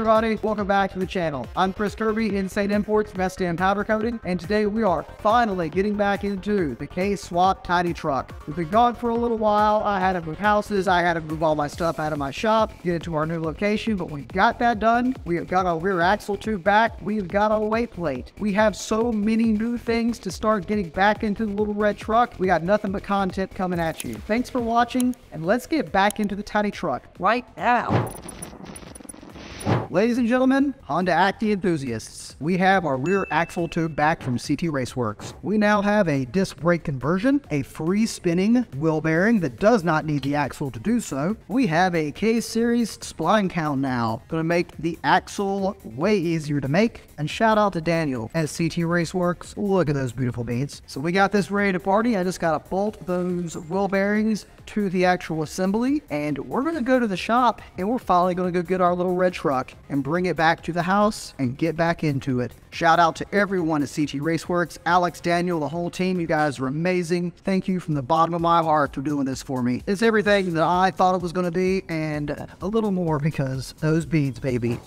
everybody, welcome back to the channel. I'm Chris Kirby, Insane Imports, Best Damn Powder Coating, and today we are finally getting back into the K24 tiny truck. We've been gone for a little while. I had to move houses, I had to move all my stuff out of my shop, get it to our new location, but we got that done. We have got our rear axle tube back, we've got our weight plate. We have so many new things to start getting back into the little red truck. We got nothing but content coming at you. Thanks for watching, and let's get back into the tiny truck right now. Ladies and gentlemen, Honda Acty enthusiasts, we have our rear axle tube back from CT Raceworks. We now have a disc brake conversion, a free spinning wheel bearing that does not need the axle to do so. We have a K-Series spline count now, going to make the axle way easier to make. And shout out to Daniel at CT Raceworks. Look at those beautiful beads. So we got this ready to party. I just got to bolt those wheel bearings to the actual assembly, and we're going to go to the shop and we're finally going to go get our little red truck and bring it back to the house and get back into it. Shout out to everyone at CT Raceworks, Alex, Daniel, the whole team. You guys are amazing. Thank you from the bottom of my heart for doing this for me. It's everything that I thought it was going to be and a little more, because those beads, baby.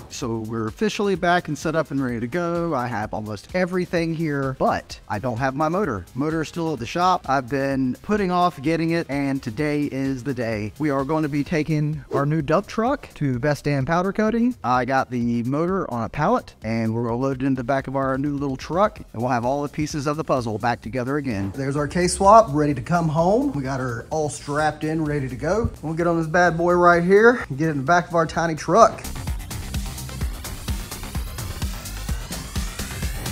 So we're officially back and set up and ready to go. I have almost everything here, but I don't have my motor. Motor is still at the shop. I've been putting off getting it, and today is the day. We are going to be taking our new dump truck to Best Damn Powder Coating. I got the motor on a pallet, and we're going to load it into the back of our new little truck, and we'll have all the pieces of the puzzle back together again. There's our K-Swap ready to come home. We got her all strapped in, ready to go. We'll get on this bad boy right here and get in the back of our tiny truck.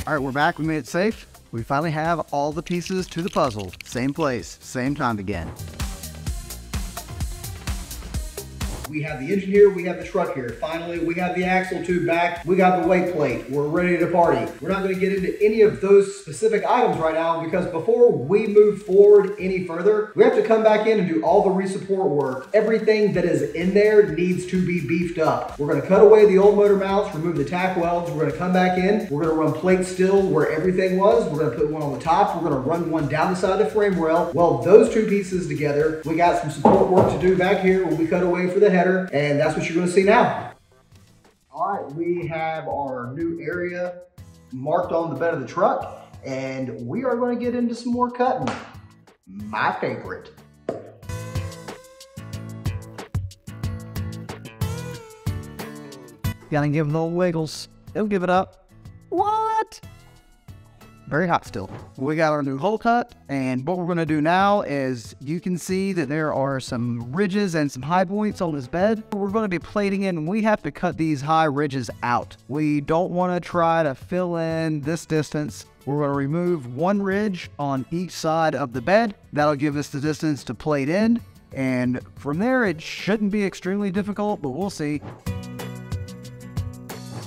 All right, we're back. We made it safe. We finally have all the pieces to the puzzle. Same place, same time again. We have the engine here, we have the truck here. Finally, we have the axle tube back. We got the weight plate. We're ready to party. We're not going to get into any of those specific items right now, because before we move forward any further, we have to come back in and do all the re-support work. Everything that is in there needs to be beefed up. We're going to cut away the old motor mounts, remove the tack welds. We're going to come back in. We're going to run plate steel where everything was. We're going to put one on the top. We're going to run one down the side of the frame rail. Weld those two pieces together. We got some support work to do back here when we cut away for the header. And that's what you're going to see now. All right, we have our new area marked on the bed of the truck, and we are going to get into some more cutting. My favorite. Gotta give them little wiggles. They'll give it up. What? Very hot still. We got our new hole cut, and what we're going to do now is, you can see that there are some ridges and some high points on this bed. We're going to be plating in, and we have to cut these high ridges out. We don't want to try to fill in this distance. We're going to remove one ridge on each side of the bed. That'll give us the distance to plate in, and from there it shouldn't be extremely difficult, but we'll see.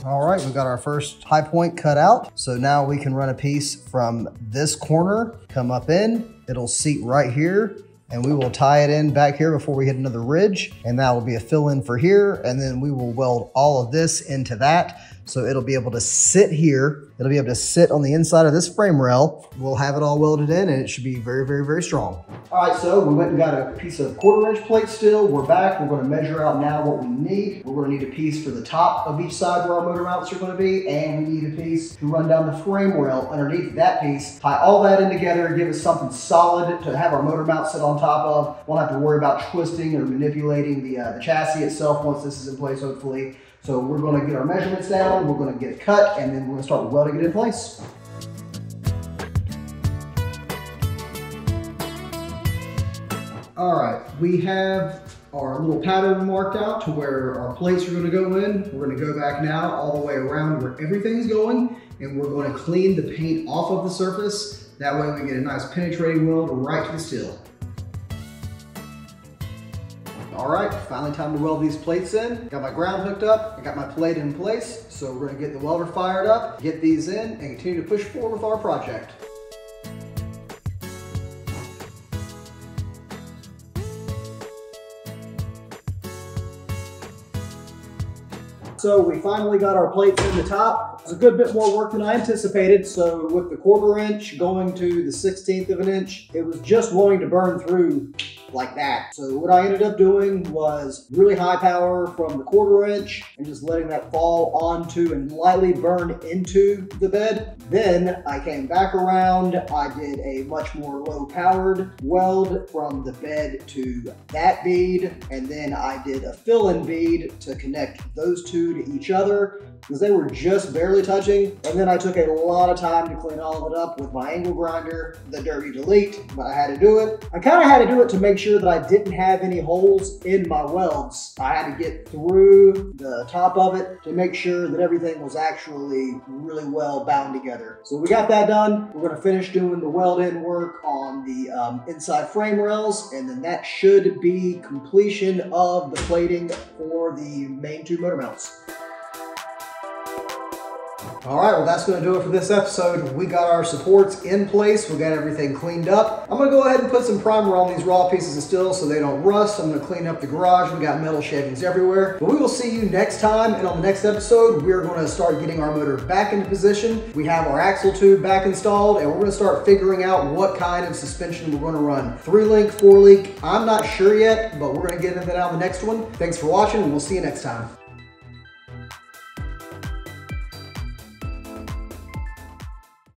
All right, we got our first high point cut out. So now we can run a piece from this corner, come up in, it'll seat right here, and we will tie it in back here before we hit another ridge. And that will be a fill in for here. And then we will weld all of this into that. So it'll be able to sit here. It'll be able to sit on the inside of this frame rail. We'll have it all welded in, and it should be very, very, very strong. All right, so we went and got a piece of 1/4 inch plate steel. We're back. We're going to measure out now what we need. We're going to need a piece for the top of each side where our motor mounts are going to be, and we need a piece to run down the frame rail underneath that piece. Tie all that in together, give us something solid to have our motor mount sit on top of. Won't have to worry about twisting or manipulating the chassis itself once this is in place, hopefully. So we're going to get our measurements down, we're going to get it cut, and then we're going to start welding it in place. All right, we have our little pattern marked out to where our plates are going to go in. We're going to go back now all the way around where everything's going, and we're going to clean the paint off of the surface. That way we get a nice penetrating weld right to the steel. All right, finally time to weld these plates in. Got my ground hooked up, I got my plate in place. So we're gonna get the welder fired up, get these in, and continue to push forward with our project. So we finally got our plates in the top. It was a good bit more work than I anticipated. So with the 1/4 inch going to the 1/16 of an inch, it was just wanting to burn through like that. So what I ended up doing was really high power from the 1/4 inch and just letting that fall onto and lightly burn into the bed. Then I came back around, I did a much more low powered weld from the bed to that bead, and then I did a fill-in bead to connect those two to each other because they were just barely touching. And then I took a lot of time to clean all of it up with my angle grinder, the dirty delete, but I had to do it. I kind of had to do it to make sure that I didn't have any holes in my welds. I had to get through the top of it to make sure that everything was actually really well bound together. So we got that done. We're gonna finish doing the weld-in work on the inside frame rails, and then that should be completion of the plating for the main two motor mounts. All right, well, that's going to do it for this episode. We got our supports in place. We got everything cleaned up. I'm going to go ahead and put some primer on these raw pieces of steel so they don't rust. I'm going to clean up the garage. We got metal shavings everywhere. But we will see you next time. And on the next episode, we're going to start getting our motor back into position. We have our axle tube back installed, and we're going to start figuring out what kind of suspension we're going to run. 3-link, 4-link, I'm not sure yet, but we're going to get into that on the next one. Thanks for watching, and we'll see you next time.